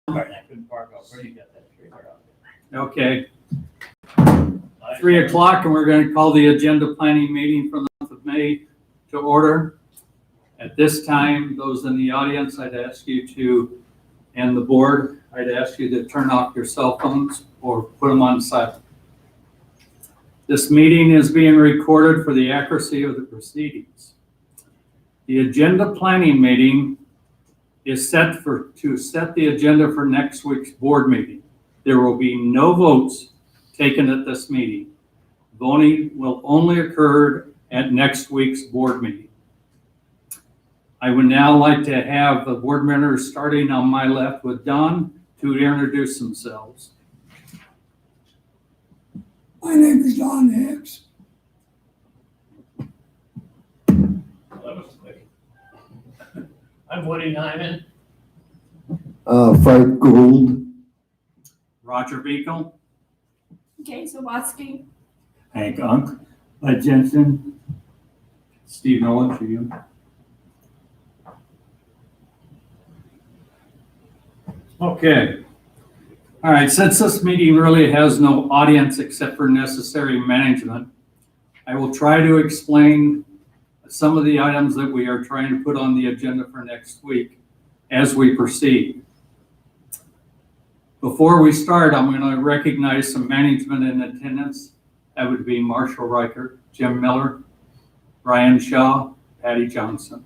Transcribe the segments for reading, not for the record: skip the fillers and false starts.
Right, I couldn't park out where you got that trailer out there. Okay, 3 o'clock, and we're going to call the agenda planning meeting for the month of May to order. At this time, those in the audience, I'd ask you to, and the board, I'd ask you to turn off your cell phones or put them on silent. This meeting is being recorded for the accuracy of the proceedings. The agenda planning meeting is set the agenda for next week's board meeting. There will be no votes taken at this meeting. Voting will only occur at next week's board meeting. I would now like to have the board members starting on my left with Don to introduce themselves. My name is Don Hicks. Well, that was quick. I'm Woody Nyman. Frank Gould. Roger Beagle. Okay, Zawatsky. Hank Unk. Bud Jensen. Steve Nolan for you. Okay. All right, since this meeting really has no audience except for necessary management, I will try to explain some of the items that we are trying to put on the agenda for next week as we proceed. Before we start, I'm going to recognize some management in attendance. That would be Marshall Riker, Jim Miller, Brian Shaw, Patty Johnson.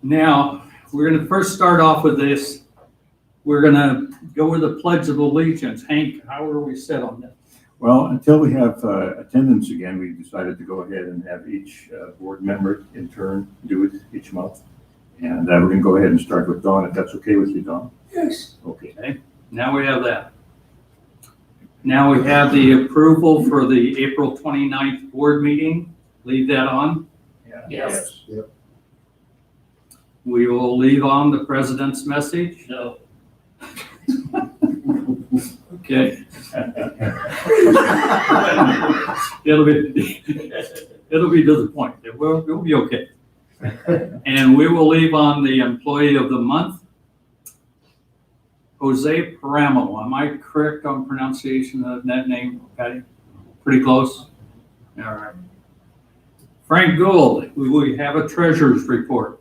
Now, we're going to first start off with this. We're going to go with the Pledge of Allegiance. Hank, how are we set on that? Well, until we have attendance again, we decided to go ahead and have each board member in turn do it each month. And we're going to go ahead and start with Dawn, if that's okay with you, Dawn. Yes. Okay. Now we have that. Now we have the approval for the April 29th board meeting. Leave that on. Yes. Yep. We will leave on the president's message. No. Okay. It'll be to the point. It'll be okay. And we will leave on the employee of the month, Jose Paramo. Am I correct on pronunciation of that name, Patty? Pretty close? All right. Frank Gould, we have a treasurer's report.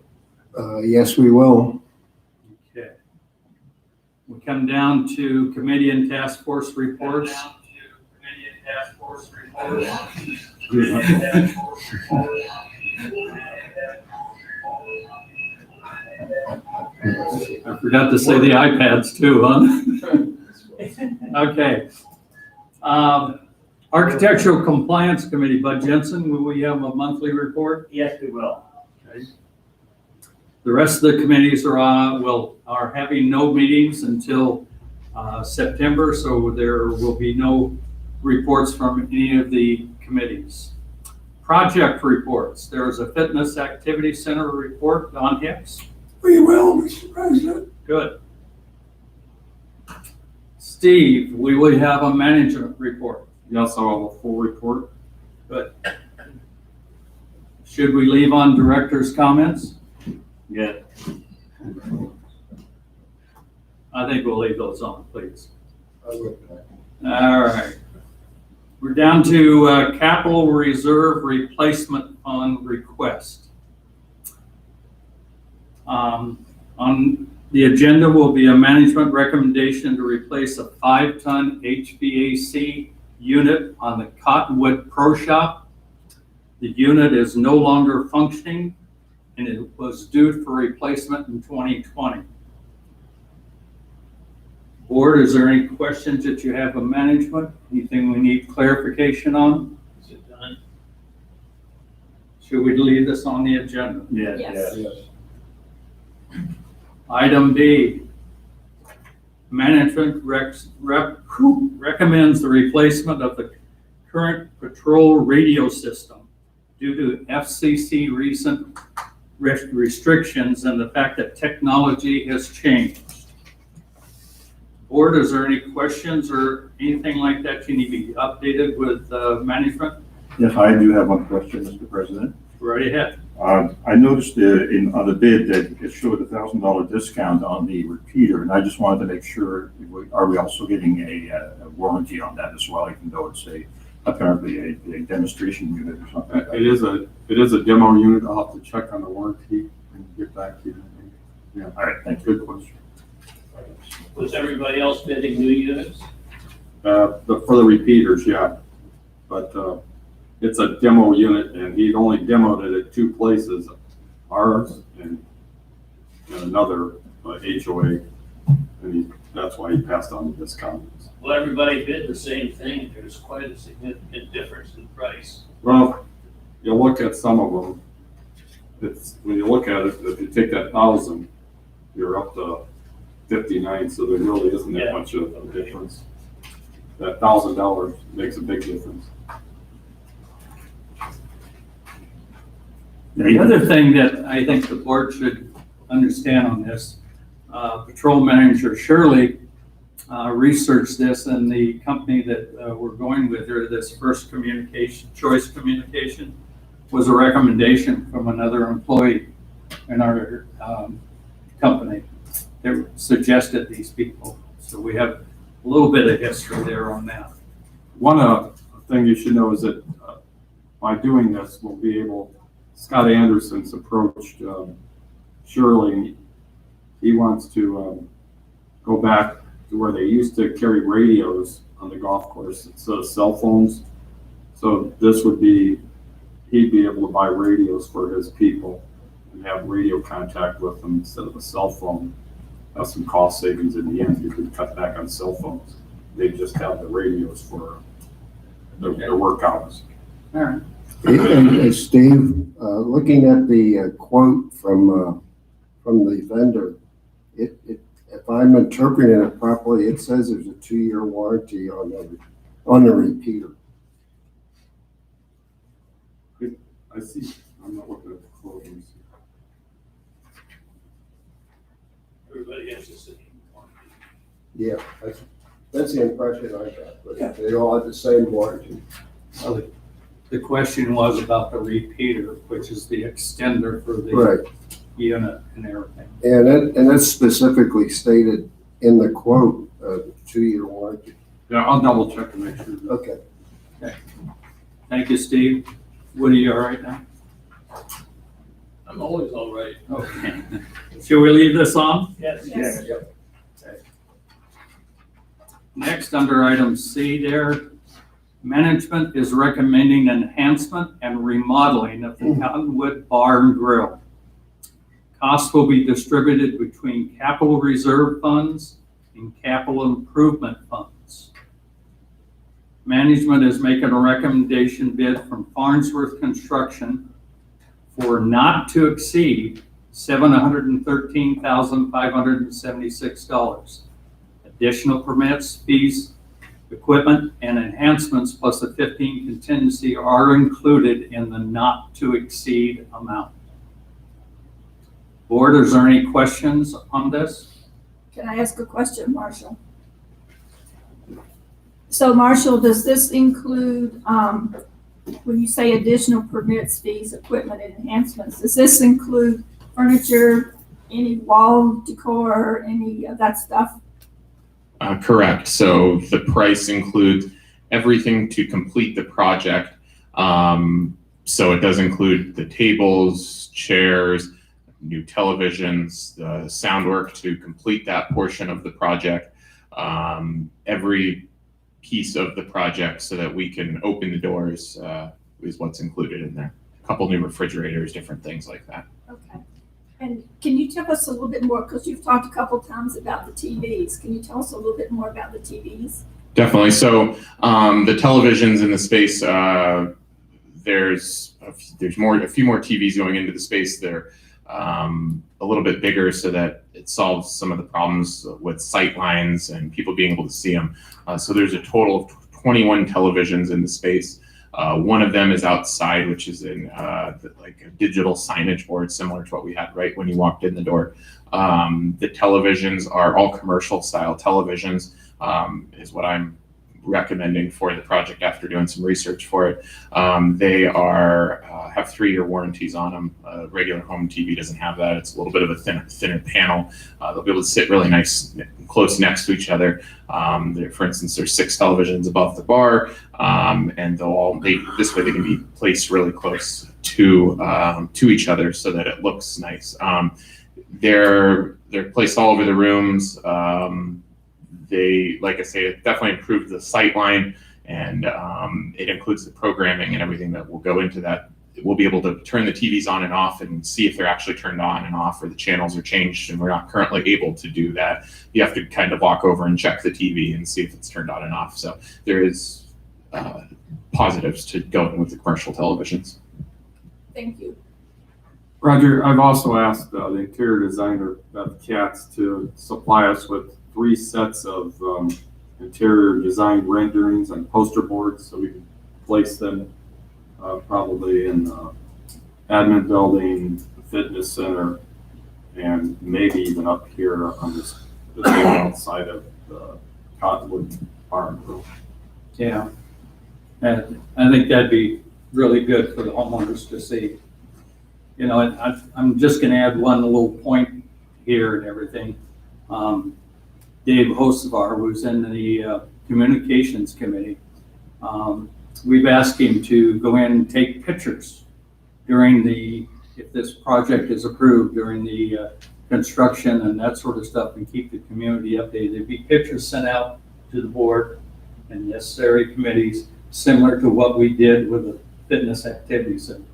Yes, we will. Okay. We come down to committee and task force reports. I forgot to say the iPads too, huh? Okay. Architectural Compliance Committee, Bud Jensen, will we have a monthly report? Yes, we will. Okay. The rest of the committees are having no meetings until September, so there will be no reports from any of the committees. Project reports. There is a Fitness Activity Center report, Don Hicks. We will, Mr. President. Good. Steve, we will have a management report. Yes, I'll have a full report. Good. Should we leave on director's comments? Yeah. I think we'll leave those on, please. All All right. We're down to Capital Reserve Replacement Fund request. On the agenda will be a management recommendation to replace a 5-ton HVAC unit on the Cottonwood Pro Shop. The unit is no longer functioning and it was due for replacement in 2020. Board, is there any questions that you have of management? Anything we need clarification on? Is it done? Should we leave this on the agenda? Yeah. Yes. Item B, management recommends the replacement of the current patrol radio system due to FCC recent restrictions and the fact that technology has changed. Board, is there any questions or anything like that you need to be updated with management? Yes, I do have one question, Mr. President. Right ahead. I noticed on the bid that it showed $1,000 discount on the repeater, and I just wanted to make sure, are we also getting a warranty on that as well, even though it's apparently a demonstration unit or something? It is a demo unit. I'll have to check on the warranty and get back to you. Yeah, All right, thank you. good question. Was everybody else bidding new units? For the repeaters, yeah. But it's a demo unit, and he'd only demoed it at 2 places, ours and another HOA, and that's why he passed on the discount. Well, everybody bid the same thing. There's quite a significant difference in price. Well, you look at some of them, when you look at it, if you take that 1,000, you're up to 59, so there really isn't that Yeah. much of a difference. That $1,000 makes a big difference. The other thing that I think the board should understand on this, Patrol Manager Shirley researched this, and the company that we're going with, or this First Communication, Choice Communication, was a recommendation from another employee in our company that suggested these people. So we have a little bit of history there on that. One thing you should know is that by doing this, we'll be able, Scott Anderson's approached Shirley. He wants to go back to where they used to carry radios on the golf course instead of cell phones. So this would be, he'd be able to buy radios for his people and have radio contact with them instead of a cell phone. That's some cost savings in the end. You could cut back on cell phones. They just have the radios for their work hours. All right. And Steve, looking at the quote from the vendor, if I'm interpreting it properly, it says there's a 2-year warranty on the repeater. I see. I'm not looking at the quote. Everybody has the same one. Yeah, that's the impression I got, but they all have the same warranty. Well, the question was about the repeater, which is the extender for the Right, unit and everything. and that's specifically stated in the quote, 2-year warranty. Yeah, I'll double check to make sure. Okay. Thank you, Steve. Woody, you all right now? I'm always all right. Okay. Should we leave this on? Yes. Yes. Next, under item C there, management is recommending enhancement and remodeling of the Cottonwood Bar and Grill. Costs will be distributed between capital reserve funds and capital improvement funds. Management is making a recommendation bid from Farnsworth Construction for not to exceed $713,576. Additional permits, fees, equipment, and enhancements plus a 15 contingency are included in the not to exceed amount. Board, is there any questions on this? Can I ask a question, Marshall? So Marshall, does this include, when you say additional permits, fees, equipment, and enhancements, does this include furniture, any wall decor, any of that stuff? Correct. So the price includes everything to complete the project. So it does include the tables, chairs, new televisions, the sound work to complete that portion of the project, every piece of the project so that we can open the doors is what's included in there. A couple new refrigerators, different things like that. Okay. And can you tell us a little bit more, because you've talked a couple times about the TVs. Can you tell us a little bit more about the TVs? Definitely. So the televisions in the space, there's a few more TVs going into the space. They're a little bit bigger so that it solves some of the problems with sight lines and people being able to see them. So there's a total of 21 televisions in the space. One of them is outside, which is in like a digital signage board, similar to what we had right when you walked in the door. The televisions are all commercial style televisions, is what I'm recommending for the project after doing some research for it. They have 3-year warranties on them. Regular home TV doesn't have that. It's a little bit of a thinner panel. They'll be able to sit really nice, close next to each other. For instance, there's 6 televisions above the bar, and this way they can be placed really close to each other so that it looks nice. They're placed all over the rooms. They, like I say, it definitely improved the sight line, and it includes the programming and everything that will go into that. We'll be able to turn the TVs on and off and see if they're actually turned on and off or the channels are changed, and we're not currently able to do that. You have to kind of walk over and check the TV and see if it's turned on and off. So there is positives to going with the commercial televisions. Thank you. Roger, I've also asked the interior designer, Beth Katz, to supply us with 3 sets of interior design renderings and poster boards so we can place them probably in the admin building, the fitness center, and maybe even up here on the outside of the Cottonwood Farm. Yeah. And I think that'd be really good for the homeowners to see. You know, and I'm just gonna add one little point here and everything. Dave Hosevar, who's in the communications committee, we've asked him to go in and take pictures during if this project is approved, during the construction and that sort of stuff, and keep the community updated. There'd be pictures sent out to the board and necessary committees, similar to what we did with the fitness activity center.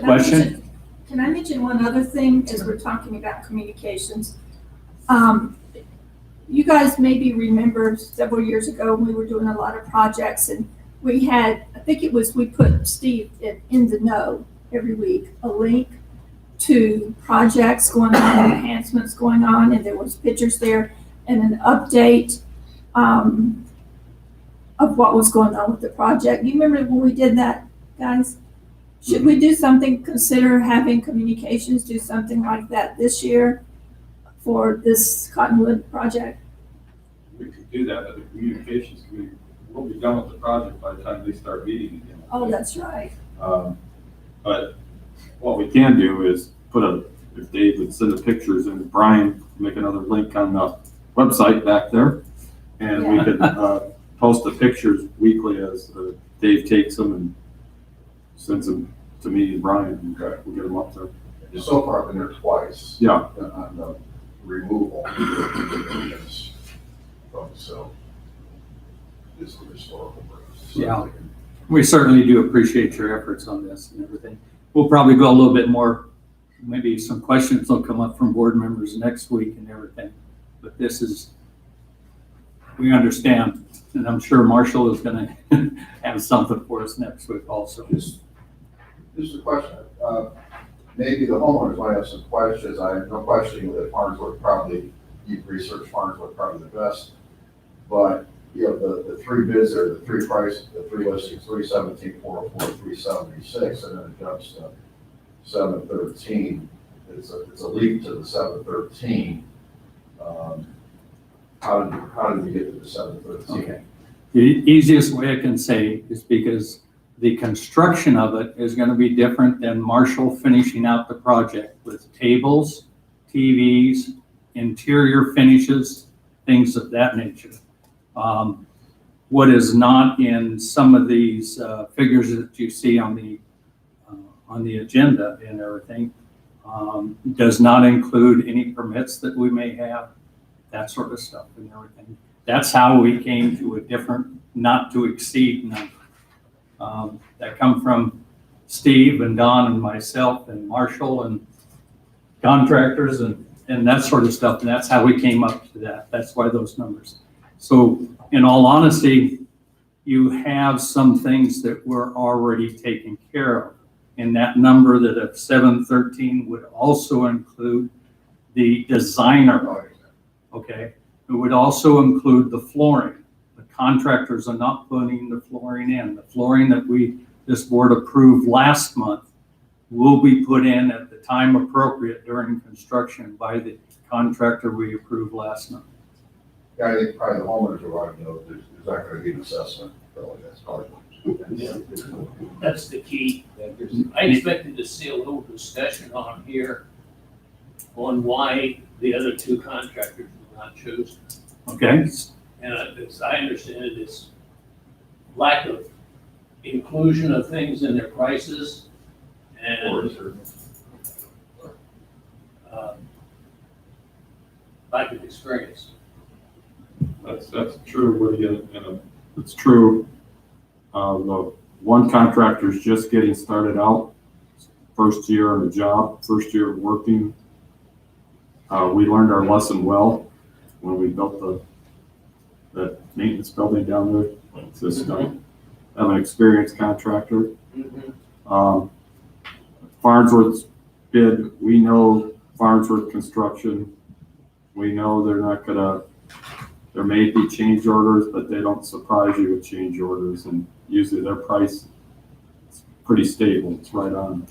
Question? Can I mention one other thing as we're talking about communications? You guys maybe remember several years ago, we were doing a lot of projects, and we had, I think it was, we put Steve in the know every week, a link to projects going on, enhancements going on, and there was pictures there and an update of what was going on with the project. You remember when we did that, guys? Should we do something, consider having communications do something like that this year for this Cottonwood project? We could do that, but the communications committee will be done with the project by the time they start meeting again. Oh, that's right. But what we can do is if Dave would send the pictures and Brian make another link on the website back there, and we could post the pictures weekly as Dave takes them and sends them to me and Brian, and we'll get them up there. So far, I've been there twice. Yeah. On the removal. So, this is historical. Yeah. We certainly do appreciate your efforts on this and everything. We'll probably go a little bit more, maybe some questions will come up from board members next week and everything. But this is, we understand, and I'm sure Marshall is gonna have something for us next week also. Just a question. Maybe the homeowners might have some questions. I have no question that Farnsworth probably, you've researched Farnsworth probably the best. But, you know, the 3 bids there, the 3 prices, the 3 listings, 317, 404, 376, and then it jumps to 713. It's a leap to the 713. How did we get to the 713? Okay. The easiest way I can say is because the construction of it is going to be different than Marshall finishing out the project with tables, TVs, interior finishes, things of that nature. What is not in some of these figures that you see on the agenda and everything does not include any permits that we may have, that sort of stuff and everything. That's how we came to a different not to exceed number. That come from Steve and Don and myself and Marshall and contractors and that sort of stuff. And that's how we came up to that. That's why those numbers. So in all honesty, you have some things that were already taken care of. And that number that of 713 would also include the designer. Okay. It would also include the flooring. The contractors are not putting the flooring in. The flooring that this board approved last month will be put in at the time appropriate during construction by the contractor we approved last month. Yeah, I think probably the homeowners will want to know there's not gonna be an assessment, really, that's probably. That's the key. I expected to see a little discussion on here on why the other two contractors were not chosen. Okay, And as I understand it, it's lack of inclusion of things in their prices and lack of experience. That's true, Woody, and it's true. The one contractor's just getting started out, first year on the job, first year of working. We learned our lesson well when we built that maintenance building down there. It's just, I'm an experienced contractor. Farnsworth's bid, we know Farnsworth Construction. We know they're not gonna, there may be change orders, but they don't surprise you with change orders, and usually their price is pretty stable. It's right on.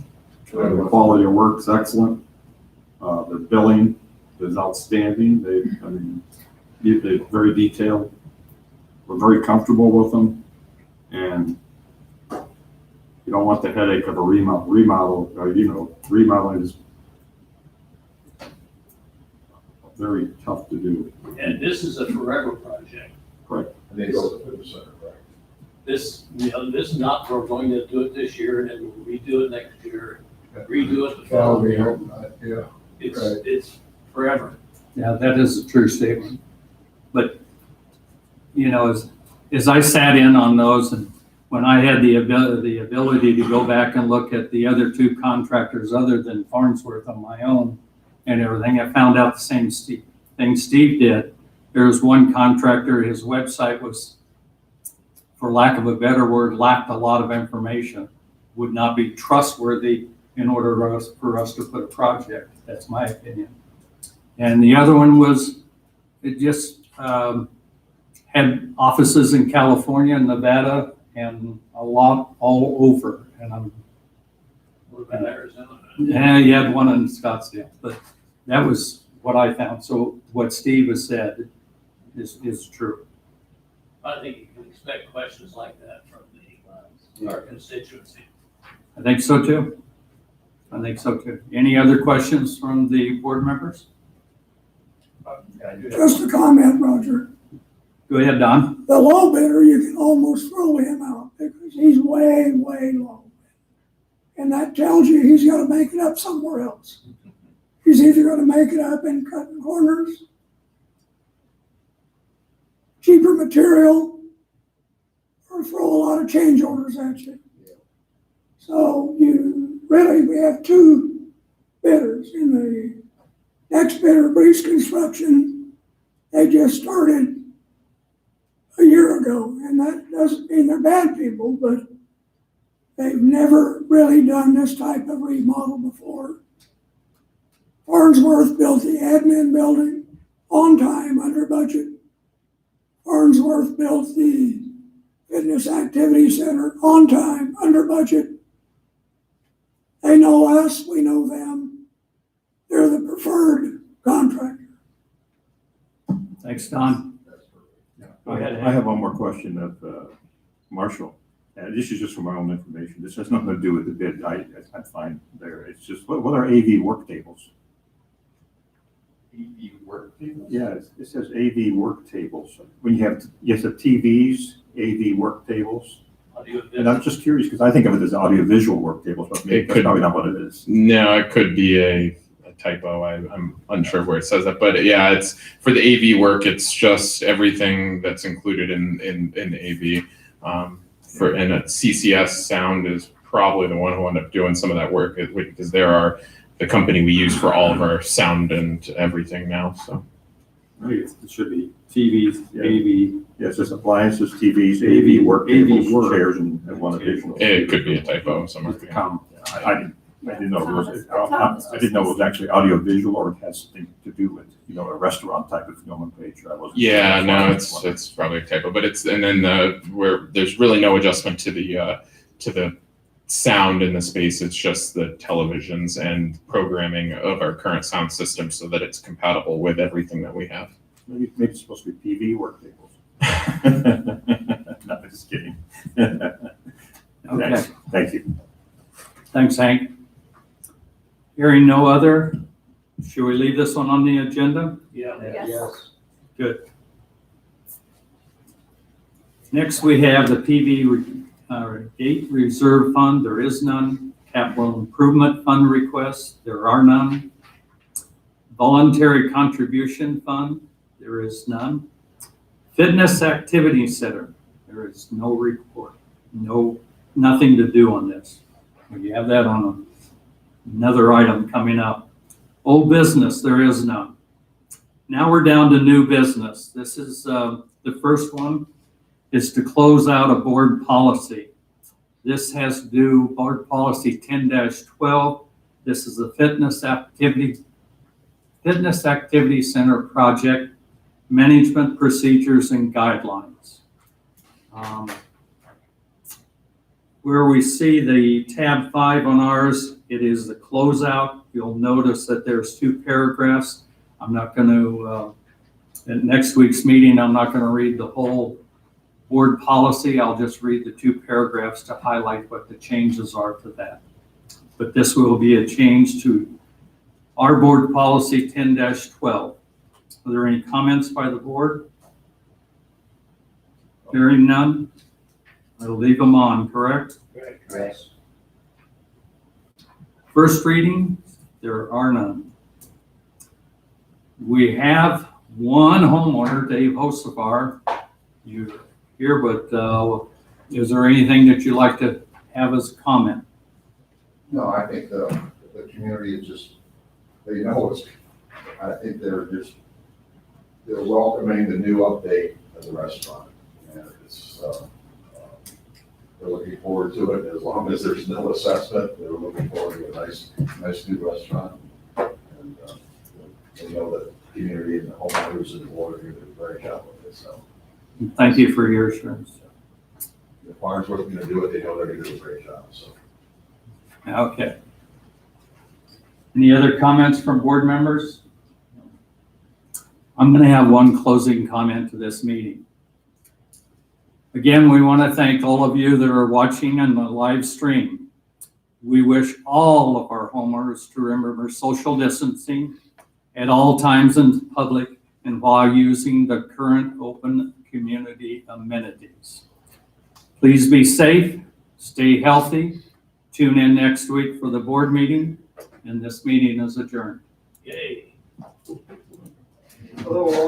The quality of work's excellent. Their billing is outstanding. They're very detailed. We're very comfortable with them, and you don't want the headache of a remodel. Remodeling is very tough to do. And this is a forever project. And they go to the center, right? This is not, we're going to do it this year and then we'll redo it next year, redo it the following year. Yeah. It's forever. yeah, that is a true statement. But, as I sat in on those, and when I had the ability to go back and look at the other two contractors other than Farnsworth on my own and everything, I found out the same thing Steve did. There was one contractor, his website was, for lack of a better word, lacked a lot of information, would not be trustworthy in order for us to put a project. That's my opinion. And the other one was, it just had offices in California and Nevada and a lot all over. And What about Arizona? you had one in Scottsdale, but that was what I found. So what Steve has said is true. I think you can expect questions like that from our constituency. I think so too. Any other questions from the board members? Just a comment, Roger. Go ahead, Don. The low bidder, you can almost throw him out because he's way, way low. And that tells you he's got to make it up somewhere else. He's either going to make it up in cutting corners, cheaper material, or throw a lot of change orders at you. So we have two bidders. In the next bidder, Breeze Construction, they just started a year ago, and that doesn't mean they're bad people, but they've never really done this type of remodel before. Farnsworth built the admin building on time, under budget. Farnsworth built the fitness activity center on time, under budget. They know us, we know them. They're the preferred contractor. Thanks, Don. Go ahead. I have one more question of Marshall. This is just for my own information. This has nothing to do with the bid. I'm fine there. It's just, what are AV work tables? EV work tables? Yeah, it says AV work tables. When you have TVs, AV work tables. And I'm just curious, because I think of it as audiovisual work tables, but maybe that's probably not what it is. No, it could be a typo. I'm unsure where it says that, but yeah, it's for the AV work. It's just everything that's included in AV. And a CCS Sound is probably the one who ended up doing some of that work because they are the company we use for all of our sound and everything now. So I think it should be TVs, Yeah. AV. Yeah, it says appliances, TVs, AV work tables, work. chairs, and one additional. it could be a typo somewhere. Just the com. I didn't know it was, I didn't know it was actually audiovisual or it has something to do with, a restaurant type of film and page. I wasn't. Yeah, no, it's probably a typo, but and then where there's really no adjustment to the sound in the space. It's just the televisions and programming of our current sound system so that it's compatible with everything that we have. Maybe it's supposed to be PV work tables. No, just kidding. Okay, Thank you. thanks, Hank. Hearing no other, should we leave this one on the agenda? Yeah. Yes. Good. Next, we have the Gate Reserve Fund. There is none. Capital Improvement Fund requests. There are none. Voluntary Contribution Fund. There is none. Fitness Activity Center. There is no report. Nothing to do on this. We have that on another item coming up. Old business, there is none. Now we're down to new business. This is the first one is to close out a board policy. This has to do board policy 10-12. This is the Fitness Activity Center project, management procedures and guidelines. Where we see the tab 5 on ours, it is the closeout. You'll notice that there's 2 paragraphs. I'm not going to, at next week's meeting, I'm not going to read the whole board policy. I'll just read the 2 paragraphs to highlight what the changes are to that. But this will be a change to our board policy 10-12. Are there any comments by the board? Hearing none, I'll leave them on, correct? Correct. First reading, there are none. We have one homeowner, Dave Hocevar. You're here, but is there anything that you'd like to have as a comment? No, I think the community is just, they know it's, I think they're welcoming the new update of the restaurant. And it's, they're looking forward to it. As long as there's no assessment, they're looking forward to a nice new restaurant. And they know that the community and the homeowners and the board are going to do a great job with it, so. Thank you for your assurance. If Farnsworth's going to do it, they know they're going to do a great job, so. Okay. Any other comments from board members? I'm going to have one closing comment to this meeting. Again, we want to thank all of you that are watching on the live stream. We wish all of our homeowners to remember social distancing at all times in public and while using the current open community amenities. Please be safe, stay healthy. Tune in next week for the board meeting, and this meeting is adjourned. Yay. Hello, all.